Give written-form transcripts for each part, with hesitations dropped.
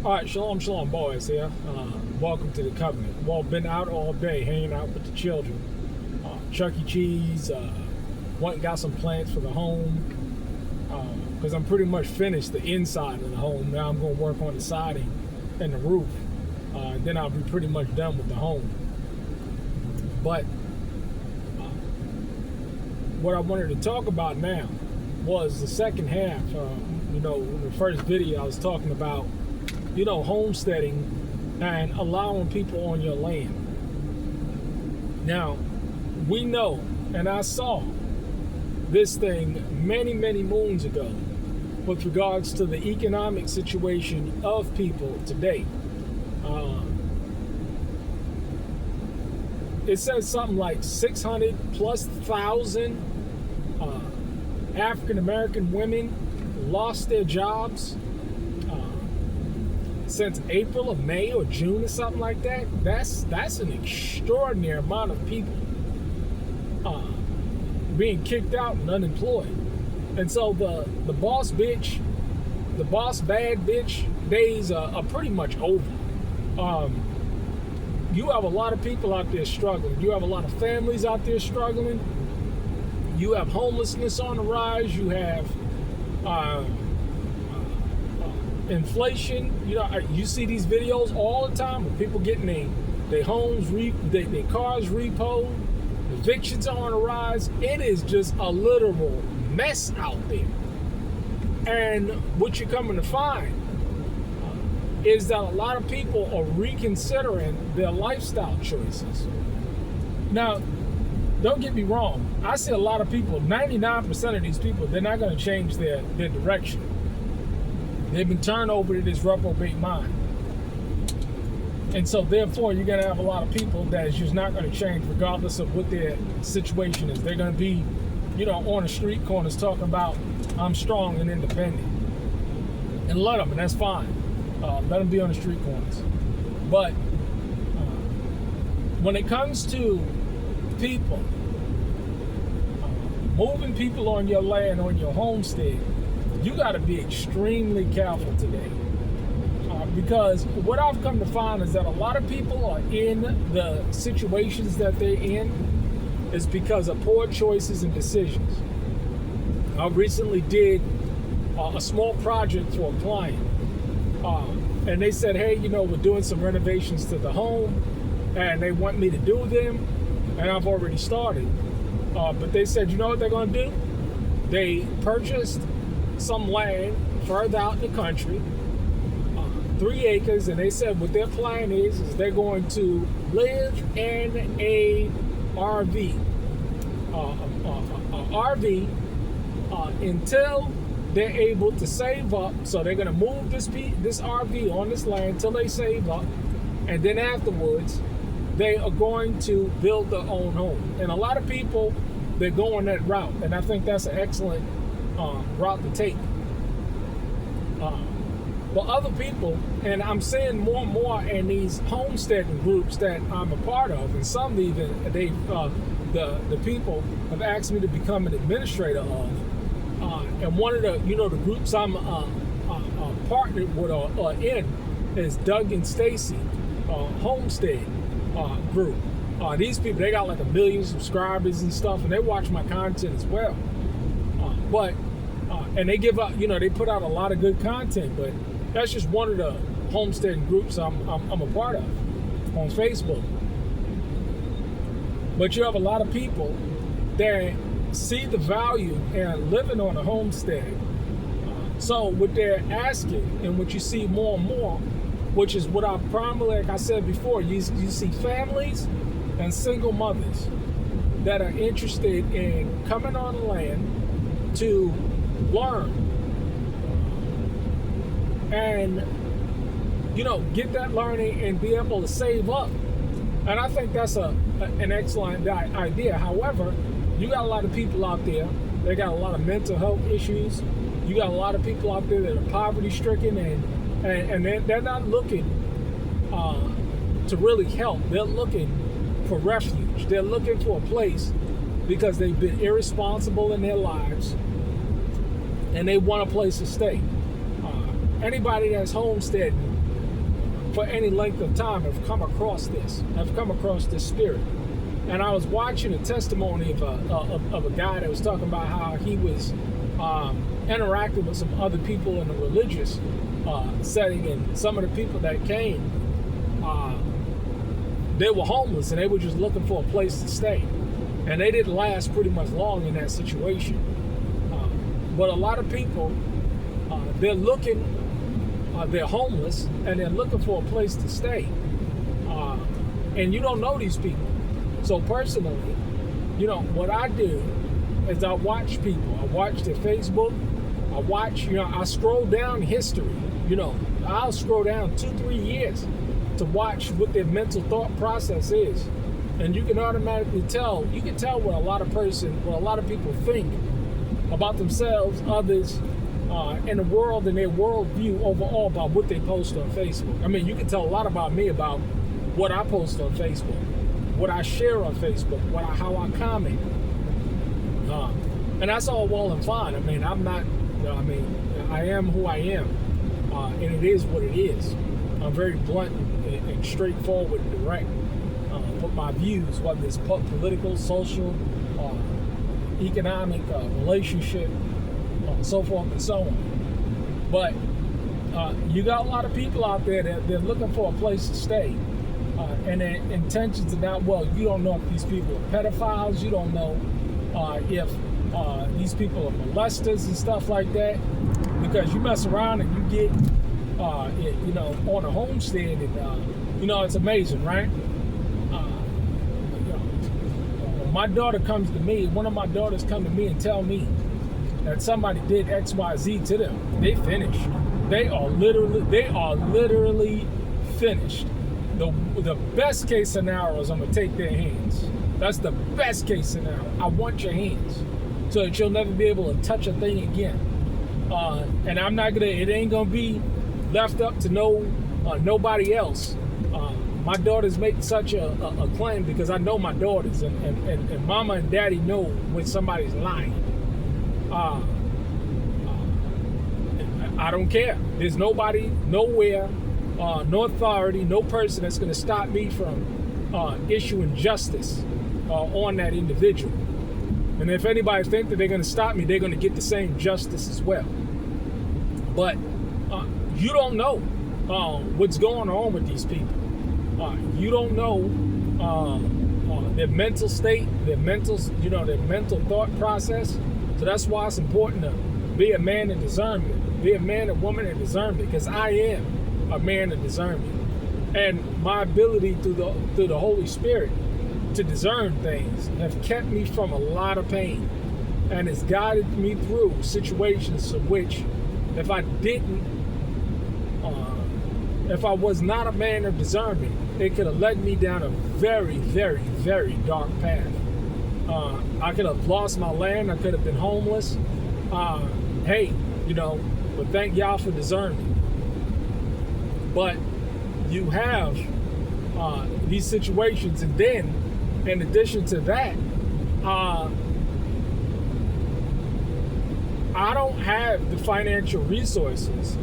All right, shalom, shalom, boys here. Welcome to the covenant. Well, been out all day, hanging out with the children. Chuck E. Cheese, went and got some plants for the home. Because I'm pretty much finished the inside of the home. Now I'm going to work on the siding and the roof. Then I'll be pretty much done with the home. But what I wanted to talk about now was the second half. In the first video I was talking about, homesteading and allowing people on your land. Now, we know, and I saw this thing many, many moons ago with regards to the economic situation of people today. It says something like 600,000+ African American women lost their jobs since April or May or June or something like that. That's an extraordinary amount of people being kicked out and unemployed. And so the boss bad bitch days are pretty much over. You have a lot of people out there struggling. You have a lot of families out there struggling. You have homelessness on the rise. You have inflation. You see these videos all the time of people getting their homes, their cars repoed. Evictions are on the rise. It is just a literal mess out there. And what you're coming to find is that a lot of people are reconsidering their lifestyle choices. Now, don't get me wrong. I see a lot of people, 99% of these people, they're not going to change their direction. They've been turned over to this reprobate mind. And so, therefore, you're going to have a lot of people that is just not going to change regardless of what their situation is. They're going to be, on the street corners talking about, I'm strong and independent. And let them, and that's fine. Let them be on the street corners. But when it comes to people, moving people on your land, on your homestead, you got to be extremely careful today. Because what I've come to find is that a lot of people are in the situations that they're in is because of poor choices and decisions. I recently did a small project for a client. And they said, hey, we're doing some renovations to the home and they want me to do them. And I've already started. But they said, you know what they're going to do? They purchased some land further out in the country, 3 acres, and they said what their plan is they're going to live in a RV. Until they're able to save up. So they're going to move this RV on this land until they save up. And then afterwards, they are going to build their own home. And a lot of people, they're going that route. And I think that's an excellent route to take. But other people, and I'm seeing more and more in these homesteading groups that I'm a part of, and some even, the people have asked me to become an administrator of. And one of the, the groups I'm partnered with or in is Doug and Stacy Homestead group. These people, they got like 1 million subscribers and stuff, and they watch my content as well. And they give out, they put out a lot of good content, but that's just one of the homesteading groups I'm a part of on Facebook. But you have a lot of people that see the value in living on a homestead. So what they're asking, and what you see more and more, which is what I primarily, like I said before, you see families and single mothers that are interested in coming on the land to learn and get that learning and be able to save up. And I think that's an excellent idea. However, you got a lot of people out there, they got a lot of mental health issues. You got a lot of people out there that are poverty stricken and they're not looking to really help. They're looking for refuge. They're looking for a place because they've been irresponsible in their lives and they want a place to stay. Anybody that's homesteading for any length of time have come across this. Have come across this spirit. And I was watching a testimony of a guy that was talking about how he was interacting with some other people in a religious setting, and some of the people that came, they were homeless and they were just looking for a place to stay, and they didn't last pretty much long in that situation. But a lot of people, they're homeless and they're looking for a place to stay, and you don't know these people. So personally, what I do is I watch people. I watch their Facebook. I watch, I scroll down history. I'll scroll down 2-3 years to watch what their mental thought process is. And you can automatically tell, what a lot of people think about themselves, others, in the world, and their worldview overall about what they post on Facebook. I mean, you can tell a lot about me about what I post on Facebook, what I share on Facebook, how I comment. And that's all well and fine. I mean, I'm not, I am who I am. And it is what it is. I'm very blunt and straightforward and direct with my views, whether it's political, social, economic, relationship, so forth and so on. But you got a lot of people out there that they're looking for a place to stay. And their intentions are not, well, you don't know if these people are pedophiles, you don't know if these people are molesters and stuff like that, because you mess around and you get, on a homestead, and, it's amazing, right? When my daughter comes to me, one of my daughters come to me and tell me that somebody did XYZ to them, they finished. They are literally finished. The best case scenario is I'm gonna take their hands. That's the best case scenario. I want your hands so that you'll never be able to touch a thing again. And it ain't gonna be left up to nobody else. My daughters make such a claim because I know my daughters, and mama and daddy know when somebody's lying. I don't care. There's nobody, nowhere, no authority, no person that's going to stop me from issuing justice on that individual. And if anybody thinks that they're going to stop me, they're going to get the same justice as well. But you don't know what's going on with these people. You don't know their mental state, their mental thought process. So that's why it's important to be a man of discernment, be a man and woman of discernment, because I am a man of discernment, and my ability through the Holy Spirit to discern things have kept me from a lot of pain, and has guided me through situations of which, if I was not a man of discernment, it could have led me down a very, very, very dark path. I could have lost my land. I could have been homeless. But thank y'all for discernment. But you have these situations, and then in addition to that, I don't have the financial resources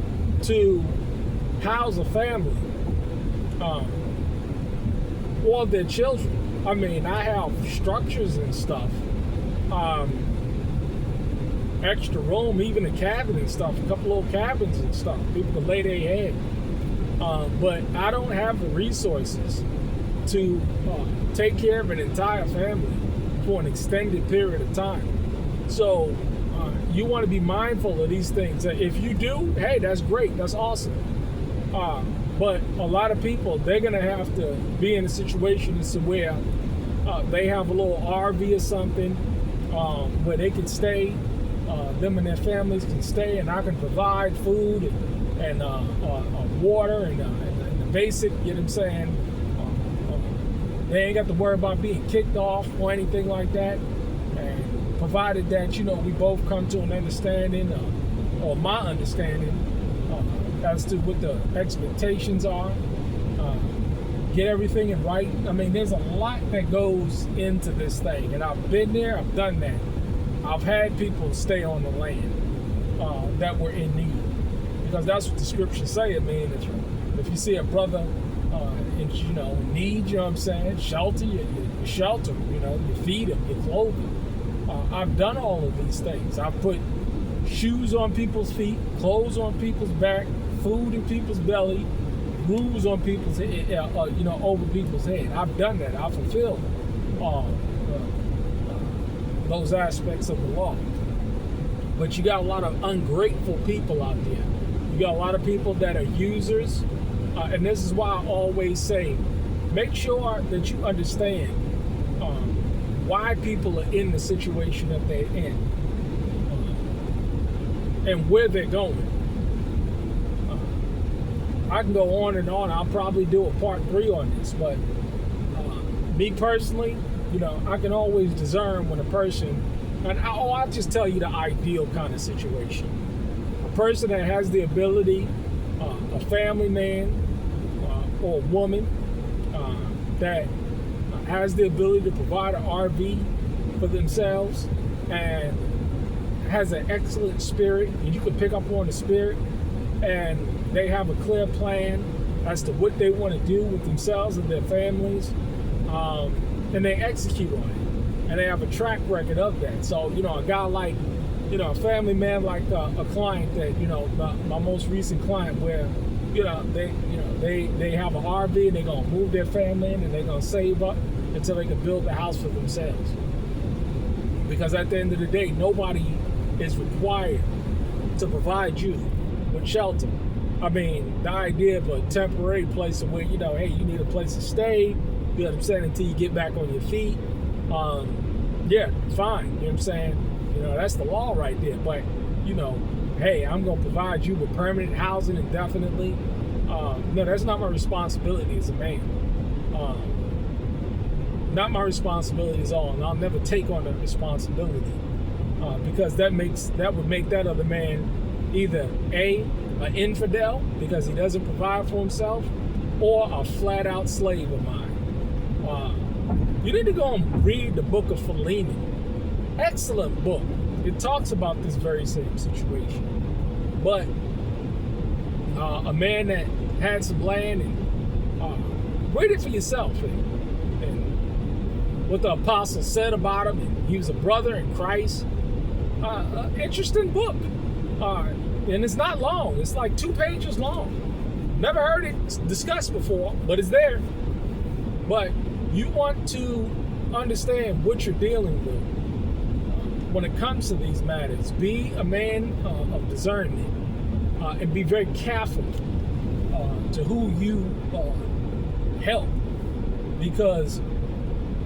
to house a family or their children. I mean, I have structures and stuff, extra room, even a cabin and stuff, a couple old cabins and stuff. People can lay their head. But I don't have the resources to take care of an entire family for an extended period of time. So you want to be mindful of these things. If you do, hey, that's great. That's awesome. But a lot of people, they're going to have to be in a situation where they have a little RV or something where they can stay. Them and their families can stay, and I can provide food and water and the basic, you know what I'm saying? They ain't got to worry about being kicked off or anything like that. And provided that, we both come to an understanding, or my understanding, as to what the expectations are, get everything in right. I mean, there's a lot that goes into this thing, and I've been there, I've done that. I've had people stay on the land that were in need, because that's what the scriptures say. I mean, If you see a brother in need, you know what I'm saying, shelter, you shelter him, you feed him, you clothe him. I've done all of these things. I've put shoes on people's feet, clothes on people's back, food in people's belly, roofs on people's over people's head. I've done that. I've fulfilled those aspects of the law. But you got a lot of ungrateful people out there. You got a lot of people that are users. And this is why I always say, make sure that you understand why people are in the situation that they're in and where they're going. I can go on and on. I'll probably do a part 3 on this, but me personally, I can always discern when a person, and I'll just tell you the ideal kind of situation. A person that has the ability, a family man or a woman that has the ability to provide an RV for themselves and has an excellent spirit, and you can pick up on the spirit, and they have a clear plan as to what they want to do with themselves and their families, and they execute on it, and they have a track record of that. So, a guy like, a family man like a client that, my most recent client, where, they have an RV and they're gonna move their family in and they're gonna save up until they can build a house for themselves. Because at the end of the day, nobody is required to provide you with shelter. I mean, the idea of a temporary place where, hey, you need a place to stay, you know what I'm saying, until you get back on your feet. Yeah, fine, you know what I'm saying? That's the law right there. But, hey, I'm going to provide you with permanent housing indefinitely. No, that's not my responsibility as a man. Not my responsibility at all, and I'll never take on that responsibility because that would make that other man either an infidel because he doesn't provide for himself, or a flat-out slave of mine. You need to go and read the book of Philemon. Excellent book. It talks about this very same situation. But a man that had some land, and read it for yourself, and what the apostle said about him, and he was a brother in Christ. Interesting book. And it's not long. It's like 2 pages long. Never heard it discussed before, but it's there. But you want to understand what you're dealing with when it comes to these matters. Be a man of discernment and be very careful to who you help, because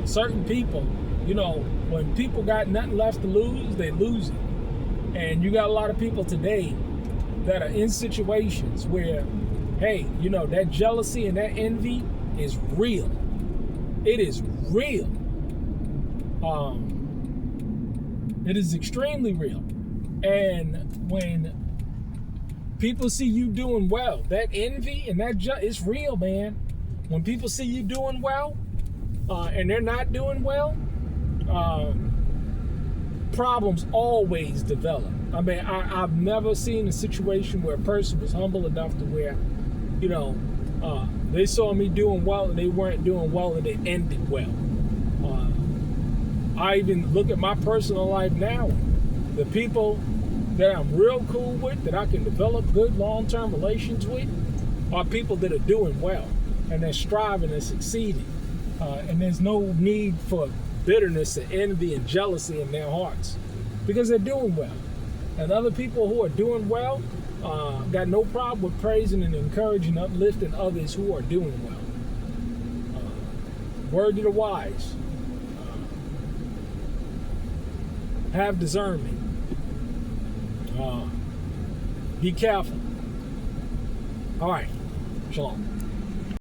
certain people, when people got nothing left to lose, they lose it. And you got a lot of people today that are in situations where, hey, that jealousy and that envy is real. It is real. It is extremely real. And when people see you doing well, that envy and that it's real, man. When people see you doing well, and they're not doing well, problems always develop. I mean, I've never seen a situation where a person was humble enough to where, they saw me doing well and they weren't doing well and it ended well. I even look at my personal life now. The people that I'm real cool with, that I can develop good long-term relations with, are people that are doing well and they're striving and succeeding. And there's no need for bitterness and envy and jealousy in their hearts because they're doing well. And other people who are doing well got no problem with praising and encouraging, uplifting others who are doing well. Word to the wise. Have discernment. Be careful. All right. Shalom.